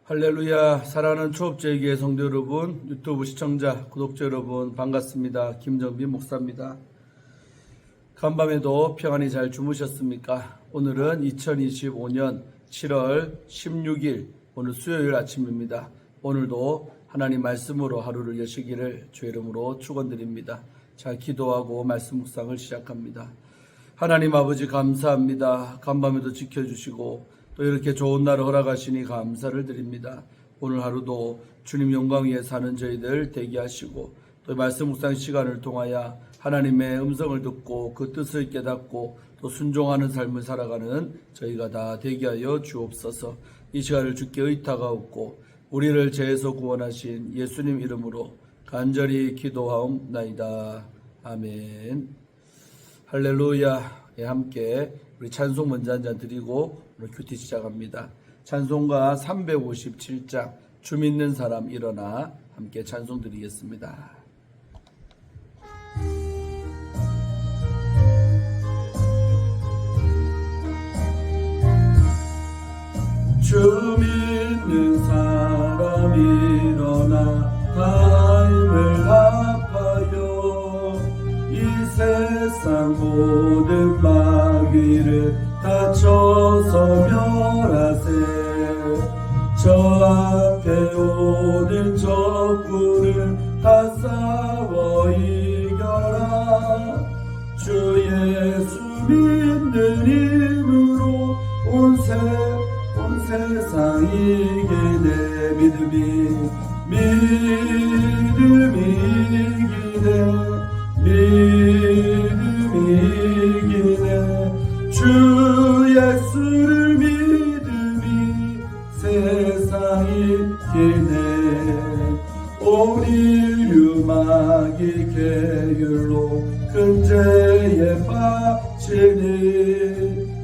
할렐루야. 사랑하는 초업제일교회 성도 여러분, 유튜브 시청자, 구독자 여러분 반갑습니다. 김정빈 목사입니다. 간밤에도 평안히 잘 주무셨습니까? 오늘은 2025년 7월 16일 오늘 수요일 아침입니다. 오늘도 하나님 말씀으로 하루를 여시기를 주의 이름으로 축원드립니다. 잘 기도하고 말씀 묵상을 시작합니다. 하나님 아버지 감사합니다. 간밤에도 지켜주시고 또 이렇게 좋은 날을 허락하시니 감사를 드립니다. 오늘 하루도 주님 영광 위에 사는 저희들 대기하시고 또 말씀 묵상 시간을 통하여 하나님의 음성을 듣고 그 뜻을 깨닫고 또 순종하는 삶을 살아가는 저희가 다 대기하여 주옵소서. 이 시간을 주께 의탁하옵고 우리를 죄에서 구원하신 예수님 이름으로 간절히 기도하옵나이다. 아멘. 할렐루야. 함께 우리 찬송 먼저 한 잔 드리고 오늘 큐티 시작합니다. 찬송가 357장 주 믿는 사람 일어나 함께 찬송 드리겠습니다. 주 믿는 사람 일어나 삶을 갚아요. 이 세상 모든 마귀를 다쳐서 멸하세. 저 앞에 오는 적군을 다 싸워 이겨라. 주 예수 믿는 힘으로 온 세상 이기네. 믿음이 이기네. 믿음이 이기네. 주 예수를 믿음이 세상이 이기네. 온 인류 마귀 계율로 큰 죄에 빠지니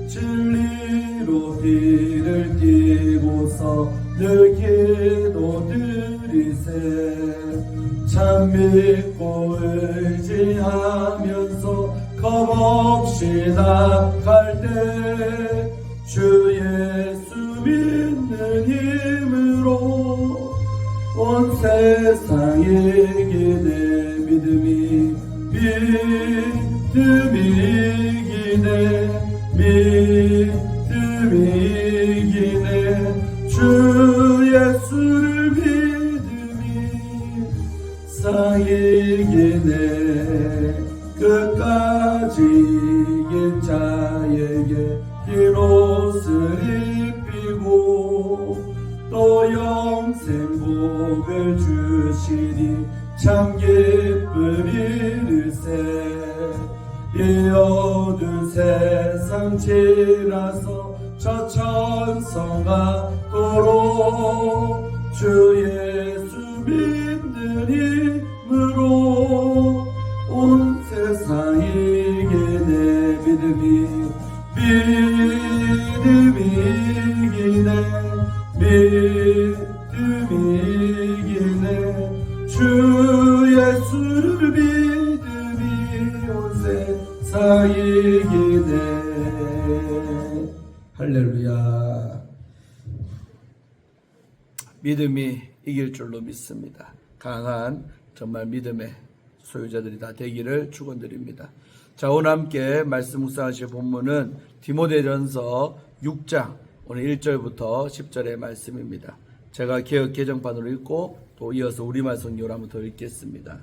진리로 뒤를 띠고서 늘 기도드리세. 참 믿고 의지하면서 겁없이 나갈 때 주 예수 믿는 힘으로 온 세상 이기네. 믿음이 이기네. 믿음이 이기네. 주 예수를 믿음이 이기네. 끝까지 이긴 자에게 흰 옷을 입히고 또 영생 복을 주시니 참 기쁨 이르세. 이 어두운 세상 지나서 저 천성 가도록 주 예수 믿는 힘으로 온 세상 이기네. 믿음이 이기네. 믿음이 이기네. 주 예수를 믿음이 온 세상 이기네. 할렐루야. 믿음이 이길 줄로 믿습니다. 강한 정말 믿음의 소유자들이 다 되기를 축원드립니다. 자, 오늘 함께 말씀 묵상하실 본문은 디모데전서 6장 오늘 1절부터 10절의 말씀입니다. 제가 개역 개정판으로 읽고 또 이어서 우리말 성경으로 한번 더 읽겠습니다.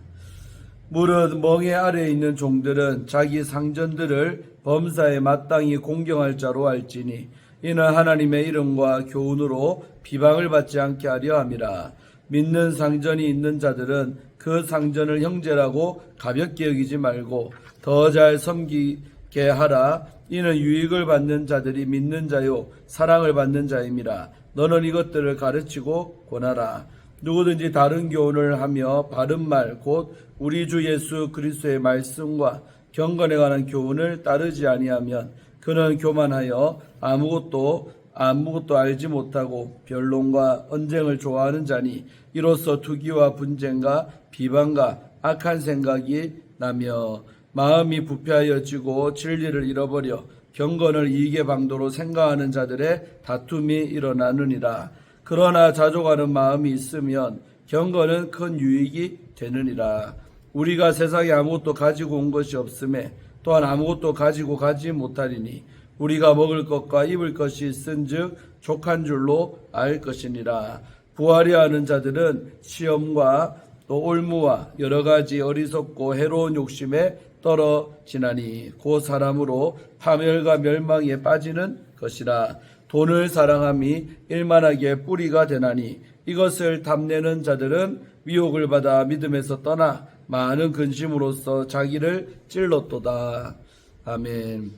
무릇 멍에 아래에 있는 종들은 자기 상전들을 범사에 마땅히 공경할 자로 알지니 이는 하나님의 이름과 교훈으로 비방을 받지 않게 하려 함이라. 믿는 상전이 있는 자들은 그 상전을 형제라고 가볍게 여기지 말고 더 잘 섬기게 하라. 이는 유익을 받는 자들이 믿는 자요 사랑을 받는 자임이라. 너는 이것들을 가르치고 권하라. 누구든지 다른 교훈을 하며 바른 말 곧 우리 주 예수 그리스도의 말씀과 경건에 관한 교훈을 따르지 아니하면 그는 교만하여 아무것도 알지 못하고 변론과 언쟁을 좋아하는 자니 이로써 투기와 분쟁과 비방과 악한 생각이 나며 마음이 부패하여지고 진리를 잃어버려 경건을 이익의 방도로 생각하는 자들의 다툼이 일어나느니라. 그러나 자족하는 마음이 있으면 경건은 큰 유익이 되느니라. 우리가 세상에 아무것도 가지고 온 것이 없음에 또한 아무것도 가지고 가지 못하리니 우리가 먹을 것과 입을 것이 있은즉 족한 줄로 알 것이니라. 부하려 하는 자들은 시험과 또 올무와 여러 가지 어리석고 해로운 욕심에 떨어지나니 그 사람으로 파멸과 멸망에 빠지는 것이라. 돈을 사랑함이 일만하게 뿌리가 되나니 이것을 탐내는 자들은 미혹을 받아 믿음에서 떠나 많은 근심으로써 자기를 찔렀도다. 아멘.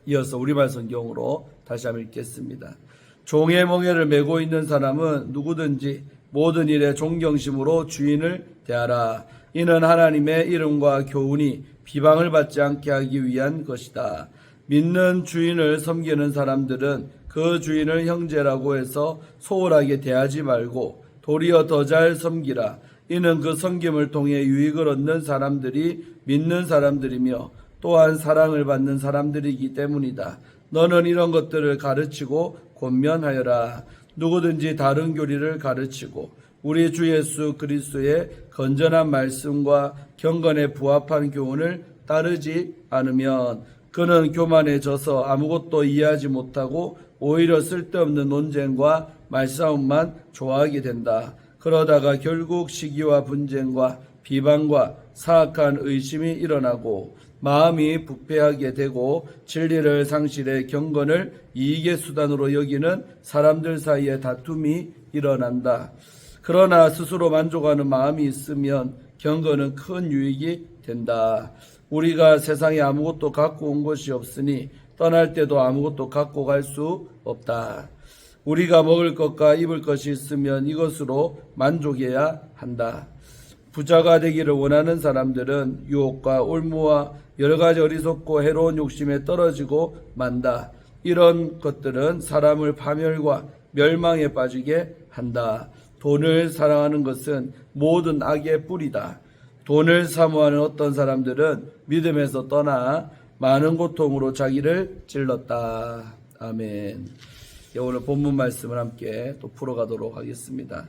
이어서 우리말 성경으로 다시 한번 읽겠습니다. 종의 멍에를 메고 있는 사람은 누구든지 모든 일에 존경심으로 주인을 대하라. 이는 하나님의 이름과 교훈이 비방을 받지 않게 하기 위한 것이다. 믿는 주인을 섬기는 사람들은 그 주인을 형제라고 해서 소홀하게 대하지 말고 도리어 더 잘 섬기라. 이는 그 섬김을 통해 유익을 얻는 사람들이 믿는 사람들이며 또한 사랑을 받는 사람들이기 때문이다. 너는 이런 것들을 가르치고 권면하여라. 누구든지 다른 교리를 가르치고 우리 주 예수 그리스도의 건전한 말씀과 경건에 부합한 교훈을 따르지 않으면 그는 교만해져서 아무것도 이해하지 못하고 오히려 쓸데없는 논쟁과 말싸움만 좋아하게 된다. 그러다가 결국 시기와 분쟁과 비방과 사악한 의심이 일어나고 마음이 부패하게 되고 진리를 상실해 경건을 이익의 수단으로 여기는 사람들 사이에 다툼이 일어난다. 그러나 스스로 만족하는 마음이 있으면 경건은 큰 유익이 된다. 우리가 세상에 아무것도 갖고 온 것이 없으니 떠날 때도 아무것도 갖고 갈 수 없다. 우리가 먹을 것과 입을 것이 있으면 이것으로 만족해야 한다. 부자가 되기를 원하는 사람들은 유혹과 올무와 여러 가지 어리석고 해로운 욕심에 떨어지고 만다. 이런 것들은 사람을 파멸과 멸망에 빠지게 한다. 돈을 사랑하는 것은 모든 악의 뿌리다. 돈을 사모하는 어떤 사람들은 믿음에서 떠나 많은 고통으로 자기를 찔렀다. 아멘. 오늘 본문 말씀을 함께 또 풀어가도록 하겠습니다.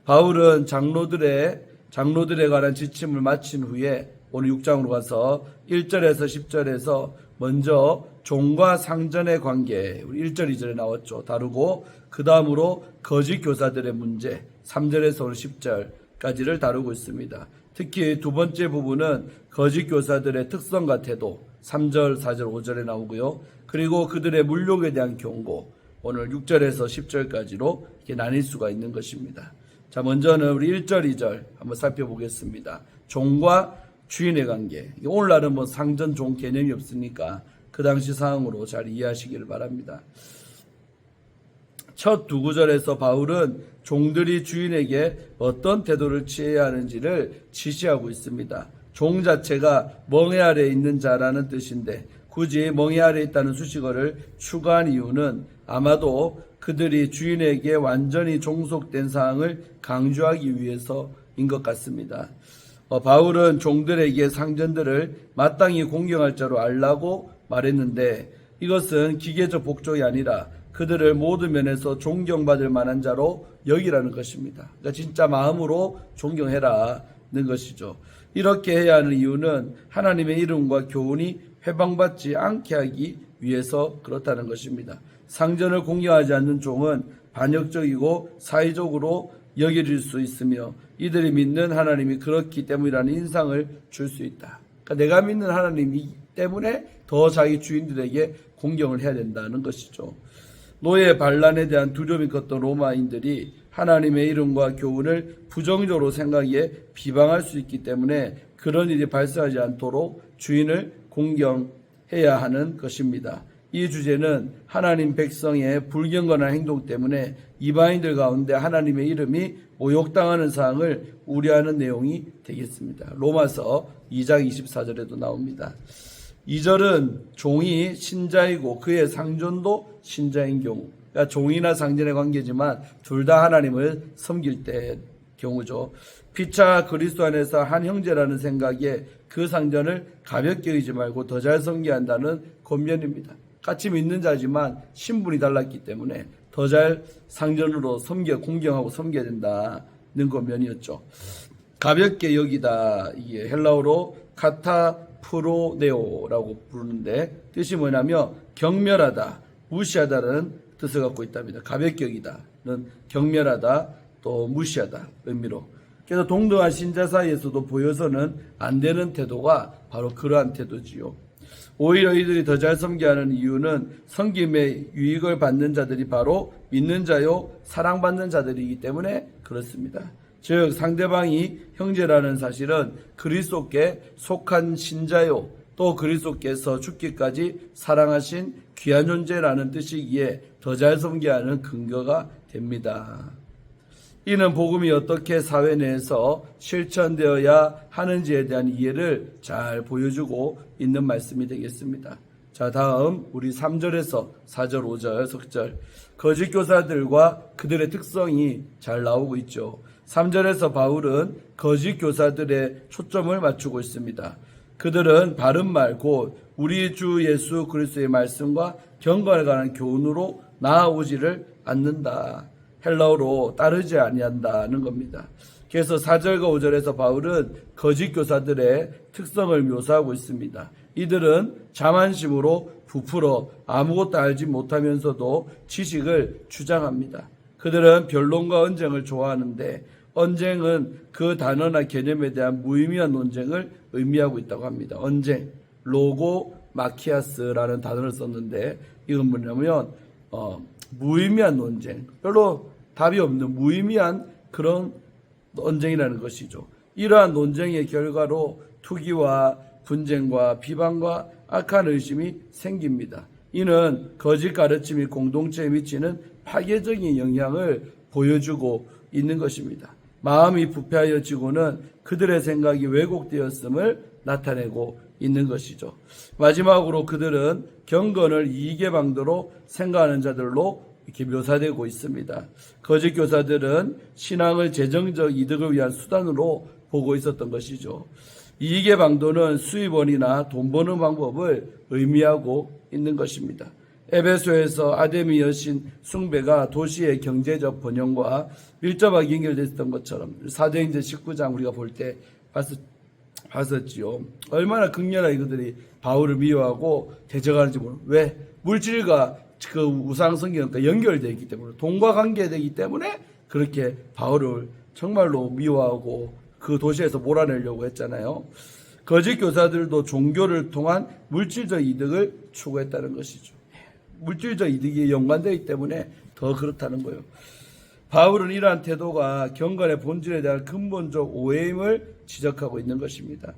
바울은 장로들에 관한 지침을 마친 후에 오늘 6장으로 가서 1절에서 10절에서 먼저 종과 상전의 관계, 우리 1절, 2절에 나왔죠. 다루고 그 다음으로 거짓 교사들의 문제, 3절에서 오늘 10절까지를 다루고 있습니다. 특히 두 번째 부분은 거짓 교사들의 특성과 태도, 3절, 4절, 5절에 나오고요. 그리고 그들의 물욕에 대한 경고, 오늘 6절에서 10절까지로 이렇게 나뉠 수가 있는 것입니다. 자, 먼저는 우리 1절, 2절 한번 살펴보겠습니다. 종과 주인의 관계. 오늘날은 뭐 상전, 종 개념이 없으니까 그 당시 상황으로 잘 이해하시기를 바랍니다. 첫 두 구절에서 바울은 종들이 주인에게 어떤 태도를 취해야 하는지를 지시하고 있습니다. 종 자체가 멍에 아래에 있는 자라는 뜻인데 굳이 멍에 아래에 있다는 수식어를 추가한 이유는 아마도 그들이 주인에게 완전히 종속된 사항을 강조하기 위해서인 것 같습니다. 바울은 종들에게 상전들을 마땅히 공경할 자로 알라고 말했는데 이것은 기계적 복종이 아니라 그들을 모든 면에서 존경받을 만한 자로 여기라는 것입니다. 그러니까 진짜 마음으로 존경해라는 것이죠. 이렇게 해야 하는 이유는 하나님의 이름과 교훈이 회방받지 않게 하기 위해서 그렇다는 것입니다. 상전을 공경하지 않는 종은 반역적이고 사회적으로 여겨질 수 있으며 이들이 믿는 하나님이 그렇기 때문이라는 인상을 줄 수 있다. 그러니까 내가 믿는 하나님이기 때문에 더 자기 주인들에게 공경을 해야 된다는 것이죠. 노예 반란에 대한 두려움이 컸던 로마인들이 하나님의 이름과 교훈을 부정적으로 생각해 비방할 수 있기 때문에 그런 일이 발생하지 않도록 주인을 공경해야 하는 것입니다. 이 주제는 하나님 백성의 불경건한 행동 때문에 이방인들 가운데 하나님의 이름이 모욕당하는 사항을 우려하는 내용이 되겠습니다. 로마서 2장 24절에도 나옵니다. 2절은 종이 신자이고 그의 상전도 신자인 경우, 그러니까 종이나 상전의 관계지만 둘 다 하나님을 섬길 때의 경우죠. 피차 그리스도 안에서 한 형제라는 생각에 그 상전을 가볍게 여기지 말고 더 잘 섬겨야 한다는 권면입니다. 같이 믿는 자지만 신분이 달랐기 때문에 더 잘 상전으로 공경하고 섬겨야 된다는 그 면이었죠. 가볍게 여기다, 이게 헬라어로 카타프로네오라고 부르는데 뜻이 뭐냐면 경멸하다, 무시하다라는 뜻을 갖고 있답니다. 가볍게 여기다는 경멸하다, 또 무시하다 의미로. 그래서 동등한 신자 사이에서도 보여서는 안 되는 태도가 바로 그러한 태도지요. 오히려 이들이 더 잘 섬겨야 하는 이유는 섬김의 유익을 받는 자들이 바로 믿는 자요 사랑받는 자들이기 때문에 그렇습니다. 즉 상대방이 형제라는 사실은 그리스도께 속한 신자요 또 그리스도께서 죽기까지 사랑하신 귀한 존재라는 뜻이기에 더 잘 섬겨야 하는 근거가 됩니다. 이는 복음이 어떻게 사회 내에서 실천되어야 하는지에 대한 이해를 잘 보여주고 있는 말씀이 되겠습니다. 자, 다음 우리 3절에서 4절, 5절, 석절 거짓 교사들과 그들의 특성이 잘 나오고 있죠. 3절에서 바울은 거짓 교사들의 초점을 맞추고 있습니다. 그들은 바른 말, 곧 우리 주 예수 그리스도의 말씀과 경건에 관한 교훈으로 나아오지를 않는다. 헬라어로 따르지 아니한다는 겁니다. 그래서 4절과 5절에서 바울은 거짓 교사들의 특성을 묘사하고 있습니다. 이들은 자만심으로 부풀어 아무것도 알지 못하면서도 지식을 주장합니다. 그들은 변론과 언쟁을 좋아하는데 언쟁은 그 단어나 개념에 대한 무의미한 논쟁을 의미하고 있다고 합니다. 언쟁, 로고 마키아스라는 단어를 썼는데 이건 뭐냐면 무의미한 논쟁, 별로 답이 없는 무의미한 그런 논쟁이라는 것이죠. 이러한 논쟁의 결과로 투기와 분쟁과 비방과 악한 의심이 생깁니다. 이는 거짓 가르침이 공동체에 미치는 파괴적인 영향을 보여주고 있는 것입니다. 마음이 부패하여지고는 그들의 생각이 왜곡되었음을 나타내고 있는 것이죠. 마지막으로 그들은 경건을 이익의 방도로 생각하는 자들로 이렇게 묘사되고 있습니다. 거짓 교사들은 신앙을 재정적 이득을 위한 수단으로 보고 있었던 것이죠. 이익의 방도는 수입원이나 돈 버는 방법을 의미하고 있는 것입니다. 에베소에서 아데미 여신 숭배가 도시의 경제적 번영과 밀접하게 연결됐던 것처럼 사도행전 19장 우리가 볼 때 봤었지요. 얼마나 극렬하게 그들이 바울을 미워하고 대적하는지 모르는. 왜? 물질과 그 우상성경과 연결되어 있기 때문에, 돈과 관계되기 때문에 그렇게 바울을 정말로 미워하고 그 도시에서 몰아내려고 했잖아요. 거짓 교사들도 종교를 통한 물질적 이득을 추구했다는 것이죠. 물질적 이득이 연관되기 때문에 더 그렇다는 거예요. 바울은 이러한 태도가 경건의 본질에 대한 근본적 오해임을 지적하고 있는 것입니다.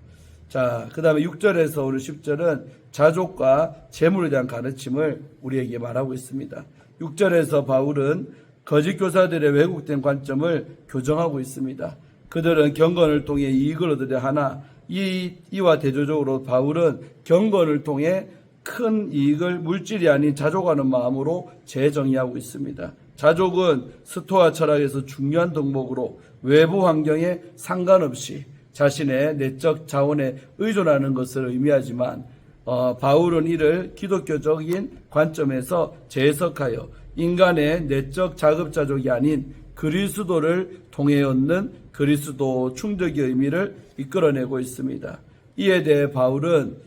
자, 그 다음에 6절에서 오늘 10절은 자족과 재물에 대한 가르침을 우리에게 말하고 있습니다. 6절에서 바울은 거짓 교사들의 왜곡된 관점을 교정하고 있습니다. 그들은 경건을 통해 이익을 얻으려 하나 이와 대조적으로 바울은 경건을 통해 큰 이익을 물질이 아닌 자족하는 마음으로 재정의하고 있습니다. 자족은 스토아 철학에서 중요한 덕목으로 외부 환경에 상관없이 자신의 내적 자원에 의존하는 것을 의미하지만 바울은 이를 기독교적인 관점에서 재해석하여 인간의 내적 자급자족이 아닌 그리스도를 통해 얻는 그리스도 충족의 의미를 이끌어내고 있습니다. 이에 대해 바울은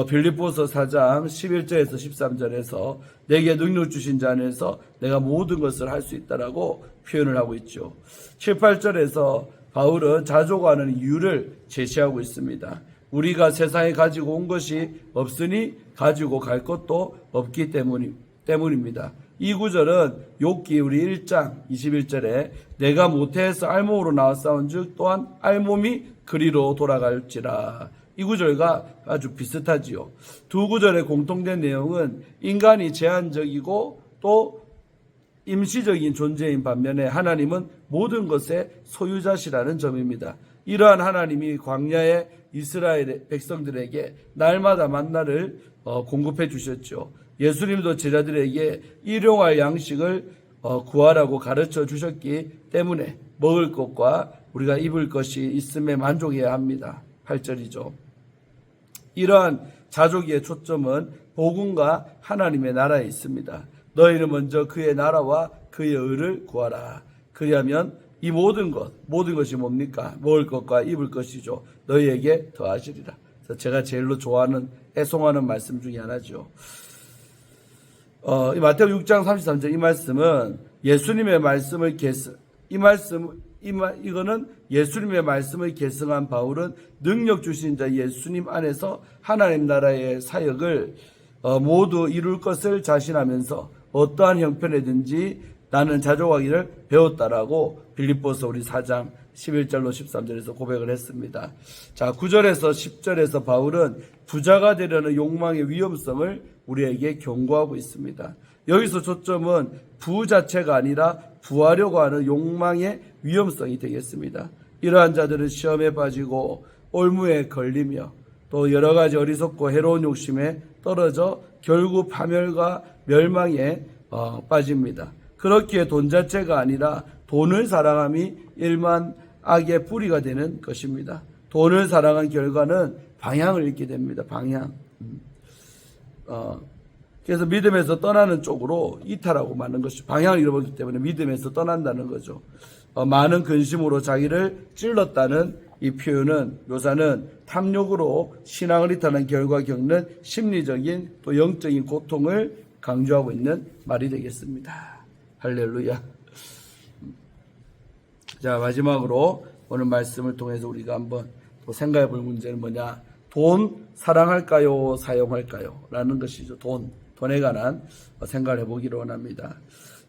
빌립보서 4장 11절에서 13절에서 내게 능력 주신 자 안에서 내가 모든 것을 할 수 있다라고 표현을 하고 있죠. 7, 8절에서 바울은 자족하는 이유를 제시하고 있습니다. 우리가 세상에 가지고 온 것이 없으니 가지고 갈 것도 없기 때문입니다. 이 구절은 욥기 우리 1장 21절에 내가 모태에서 알몸으로 나왔사온즉 또한 알몸이 그리로 돌아갈지라. 이 구절과 아주 비슷하지요. 두 구절의 공통된 내용은 인간이 제한적이고 또 임시적인 존재인 반면에 하나님은 모든 것의 소유자시라는 점입니다. 이러한 하나님이 광야의 이스라엘 백성들에게 날마다 만나를 공급해 주셨죠. 예수님도 제자들에게 일용할 양식을 구하라고 가르쳐 주셨기 때문에 먹을 것과 우리가 입을 것이 있음에 만족해야 합니다. 8절이죠. 이러한 자족의 초점은 복음과 하나님의 나라에 있습니다. 너희는 먼저 그의 나라와 그의 의를 구하라. 그리하면 이 모든 것이 뭡니까? 먹을 것과 입을 것이죠. 너희에게 더하시리라. 그래서 제가 제일로 좋아하는, 애송하는 말씀 중에 하나죠. 이 마태복음 6장 33절 이 말씀은 예수님의 말씀을 이거는 예수님의 말씀을 계승한 바울은 능력 주신 자 예수님 안에서 하나님 나라의 사역을 모두 이룰 것을 자신하면서 어떠한 형편이든지 나는 자족하기를 배웠다라고 빌립보서 우리 4장 11절로 13절에서 고백을 했습니다. 자, 9절에서 10절에서 바울은 부자가 되려는 욕망의 위험성을 우리에게 경고하고 있습니다. 여기서 초점은 부 자체가 아니라 부하려고 하는 욕망의 위험성이 되겠습니다. 이러한 자들은 시험에 빠지고 올무에 걸리며 또 여러 가지 어리석고 해로운 욕심에 떨어져 결국 파멸과 멸망에 빠집니다. 그렇기에 돈 자체가 아니라 돈을 사랑함이 일만 악의 뿌리가 되는 것입니다. 돈을 사랑한 결과는 방향을 잃게 됩니다. 방향. 그래서 믿음에서 떠나는 쪽으로 이탈하고 마는 것이 방향을 잃어버리기 때문에 믿음에서 떠난다는 거죠. 많은 근심으로 자기를 찔렀다는 이 표현은 묘사는 탐욕으로 신앙을 이탈한 결과 겪는 심리적인 또 영적인 고통을 강조하고 있는 말이 되겠습니다. 할렐루야. 자, 마지막으로 오늘 말씀을 통해서 우리가 한번 또 생각해 볼 문제는 뭐냐? 돈 사랑할까요? 사용할까요? 라는 것이죠. 돈에 관한 생각을 해보기를 원합니다.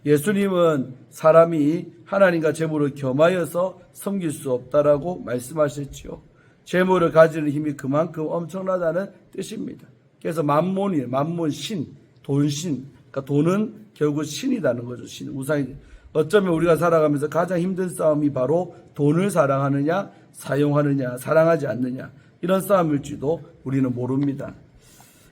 예수님은 사람이 하나님과 재물을 겸하여서 섬길 수 없다라고 말씀하셨지요. 재물을 가지는 힘이 그만큼 엄청나다는 뜻입니다. 그래서 만몬 신, 돈신. 그러니까 돈은 결국 신이라는 거죠. 신, 우상이. 어쩌면 우리가 살아가면서 가장 힘든 싸움이 바로 돈을 사랑하느냐, 사용하느냐, 사랑하지 않느냐. 이런 싸움일지도 우리는 모릅니다.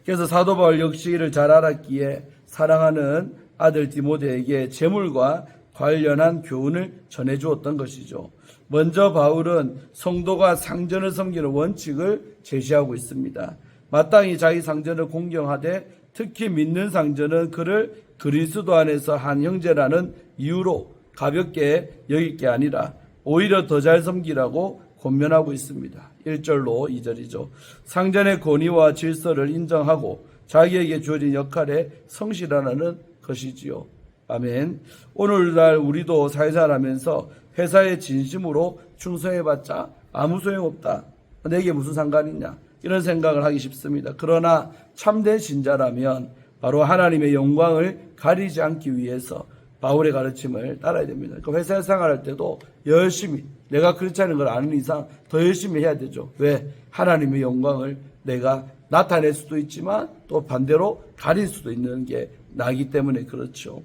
그래서 사도 바울 역시 이를 잘 알았기에 사랑하는 아들 디모데에게 재물과 관련한 교훈을 전해주었던 것이죠. 먼저 바울은 성도가 상전을 섬기는 원칙을 제시하고 있습니다. 마땅히 자기 상전을 공경하되 특히 믿는 상전은 그를 그리스도 안에서 한 형제라는 이유로 가볍게 여길 게 아니라 오히려 더 잘 섬기라고 권면하고 있습니다. 1절로 2절이죠. 상전의 권위와 질서를 인정하고 자기에게 주어진 역할에 성실하라는 것이지요. 아멘. 오늘날 우리도 사회생활하면서 회사에 진심으로 충성해봤자 아무 소용없다. 내게 무슨 상관이냐. 이런 생각을 하기 쉽습니다. 그러나 참된 신자라면 바로 하나님의 영광을 가리지 않기 위해서 바울의 가르침을 따라야 됩니다. 그러니까 회사 생활할 때도 열심히 내가 그렇지 않은 걸 아는 이상 더 열심히 해야 되죠. 왜? 하나님의 영광을 내가 나타낼 수도 있지만 또 반대로 가릴 수도 있는 게 나기 때문에 그렇죠.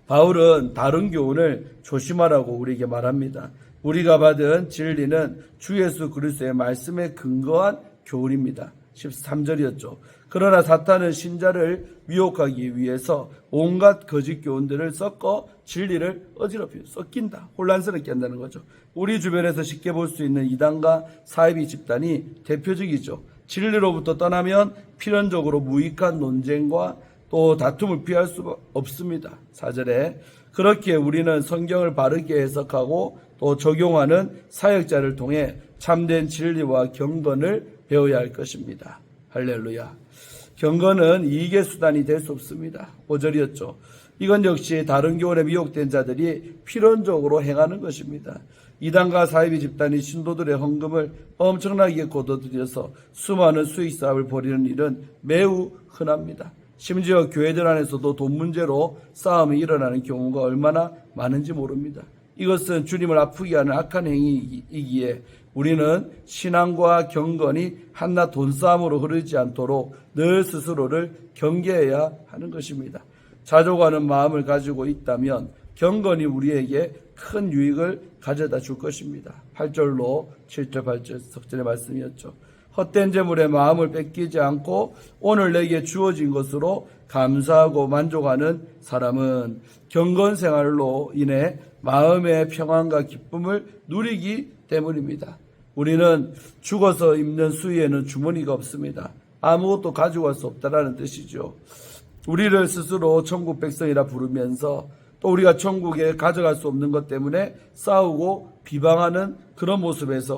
바울은 다른 교훈을 조심하라고 우리에게 말합니다. 우리가 받은 진리는 주 예수 그리스도의 말씀에 근거한 교훈입니다. 13절이었죠. 그러나 사탄은 신자를 미혹하기 위해서 온갖 거짓 교훈들을 섞어 진리를 어지럽혀요. 섞인다. 혼란스럽게 한다는 거죠. 우리 주변에서 쉽게 볼 수 있는 이단과 사이비 집단이 대표적이죠. 진리로부터 떠나면 필연적으로 무익한 논쟁과 또 다툼을 피할 수 없습니다. 4절에 그렇기에 우리는 성경을 바르게 해석하고 또 적용하는 사역자를 통해 참된 진리와 경건을 배워야 할 것입니다. 할렐루야. 경건은 이익의 수단이 될 수 없습니다. 5절이었죠. 이건 역시 다른 교훈에 미혹된 자들이 필연적으로 행하는 것입니다. 이단과 사이비 집단이 신도들의 헌금을 엄청나게 거둬들여서 수많은 수익 사업을 벌이는 일은 매우 흔합니다. 심지어 교회들 안에서도 돈 문제로 싸움이 일어나는 경우가 얼마나 많은지 모릅니다. 이것은 주님을 아프게 하는 악한 행위이기에 우리는 신앙과 경건이 한낱 돈싸움으로 흐르지 않도록 늘 스스로를 경계해야 하는 것입니다. 자족하는 마음을 가지고 있다면 경건이 우리에게 큰 유익을 가져다 줄 것입니다. 8절로 7절 8절 석전의 말씀이었죠. 헛된 재물에 마음을 뺏기지 않고 오늘 내게 주어진 것으로 감사하고 만족하는 사람은 경건 생활로 인해 마음의 평안과 기쁨을 누리기 때문입니다. 우리는 죽어서 입는 수위에는 주머니가 없습니다. 아무것도 가져갈 수 없다라는 뜻이죠. 우리를 스스로 천국 백성이라 부르면서 또 우리가 천국에 가져갈 수 없는 것 때문에 싸우고 비방하는 그런 모습에서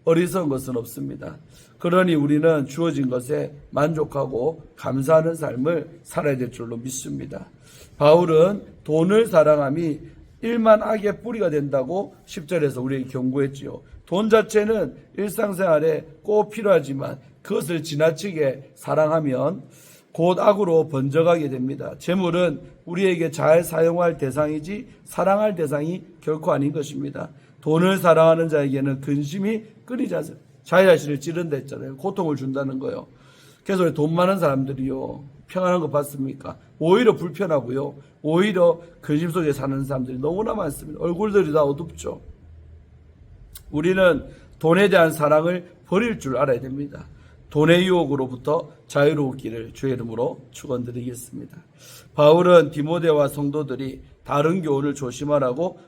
어리석은 것은 없습니다. 그러니 우리는 주어진 것에 만족하고 감사하는 삶을 살아야 될 줄로 믿습니다. 바울은 돈을 사랑함이 일만 악의 뿌리가 된다고 10절에서 우리에게 경고했지요. 돈 자체는 일상생활에 꼭 필요하지만 그것을 지나치게 사랑하면 곧 악으로 번져가게 됩니다. 재물은 우리에게 잘 사용할 대상이지 사랑할 대상이 결코 아닌 것입니다. 돈을 사랑하는 자에게는 근심이 끊이지 않습니다. 자기 자신을 찌른다 했잖아요. 고통을 준다는 거요. 그래서 돈 많은 사람들이요, 평안한 거 봤습니까? 오히려 불편하고요, 오히려 근심 속에 사는 사람들이 너무나 많습니다. 얼굴들이 다 어둡죠. 우리는 돈에 대한 사랑을 버릴 줄 알아야 됩니다. 돈의 유혹으로부터 자유로웠기를 주의 이름으로 축원드리겠습니다. 바울은 디모데와 성도들이 다른 교훈을 조심하라고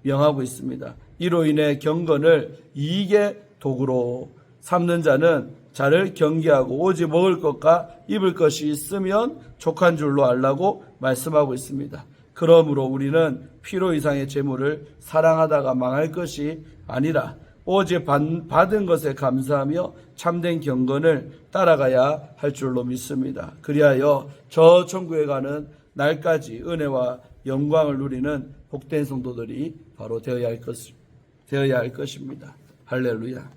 명하고 있습니다. 이로 인해 경건을 이익의 도구로 삼는 자는 자를 경계하고 오직 먹을 것과 입을 것이 있으면 족한 줄로 알라고 말씀하고 있습니다. 그러므로 우리는 필요 이상의 재물을 사랑하다가 망할 것이 아니라 오직 받은 것에 감사하며 참된 경건을 따라가야 할 줄로 믿습니다. 그리하여 저 천국에 가는 날까지 은혜와 영광을 누리는 복된 성도들이 바로 되어야 할 것입니다. 할렐루야.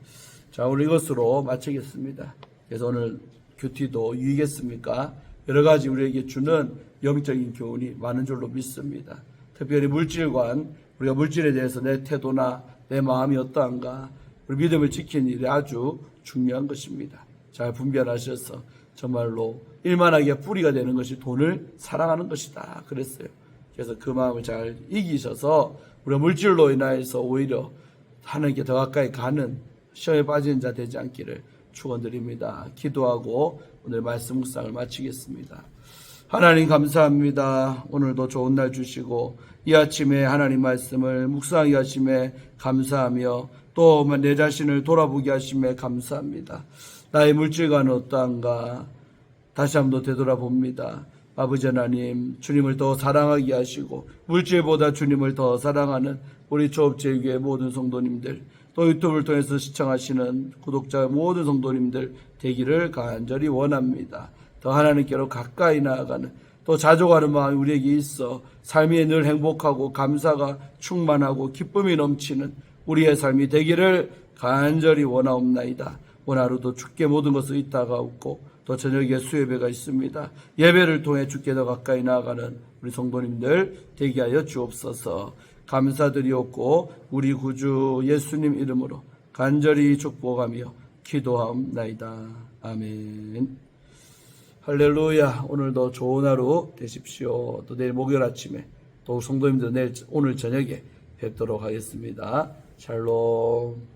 자, 오늘 이것으로 마치겠습니다. 그래서 오늘 큐티도 유익했습니까? 여러 가지 우리에게 주는 영적인 교훈이 많은 줄로 믿습니다. 특별히 물질관, 우리가 물질에 대해서 내 태도나 내 마음이 어떠한가, 우리 믿음을 지키는 일이 아주 중요한 것입니다. 잘 분별하셔서 정말로 일만하게 뿌리가 되는 것이 돈을 사랑하는 것이다 그랬어요. 그래서 그 마음을 잘 이기셔서 우리가 물질로 인하여서 오히려 하나님께 더 가까이 가는 시험에 빠지는 자 되지 않기를 축원드립니다. 기도하고 오늘 말씀 묵상을 마치겠습니다. 하나님 감사합니다. 오늘도 좋은 날 주시고 이 아침에 하나님 말씀을 묵상하게 하심에 감사하며 또 내 자신을 돌아보게 하심에 감사합니다. 나의 물질과는 어떠한가 다시 한번 되돌아봅니다. 아버지 하나님, 주님을 더 사랑하게 하시고 물질보다 주님을 더 사랑하는 우리 조업제일교회 모든 성도님들, 또 유튜브를 통해서 시청하시는 구독자 모든 성도님들 되기를 간절히 원합니다. 더 하나님께로 가까이 나아가는, 또 자족하는 마음이 우리에게 있어 삶이 늘 행복하고 감사가 충만하고 기쁨이 넘치는 우리의 삶이 되기를 간절히 원하옵나이다. 오늘 하루도 주께 모든 것을 있다가없고 또 저녁에 수예배가 있습니다. 예배를 통해 주께 더 가까이 나아가는 우리 성도님들 되게 하여 주옵소서. 감사드리옵고 우리 구주 예수님 이름으로 간절히 축복하며 기도하옵나이다. 아멘. 할렐루야. 오늘도 좋은 하루 되십시오. 또 내일 목요일 아침에 또 성도님들 오늘 저녁에 뵙도록 하겠습니다. 샬롬.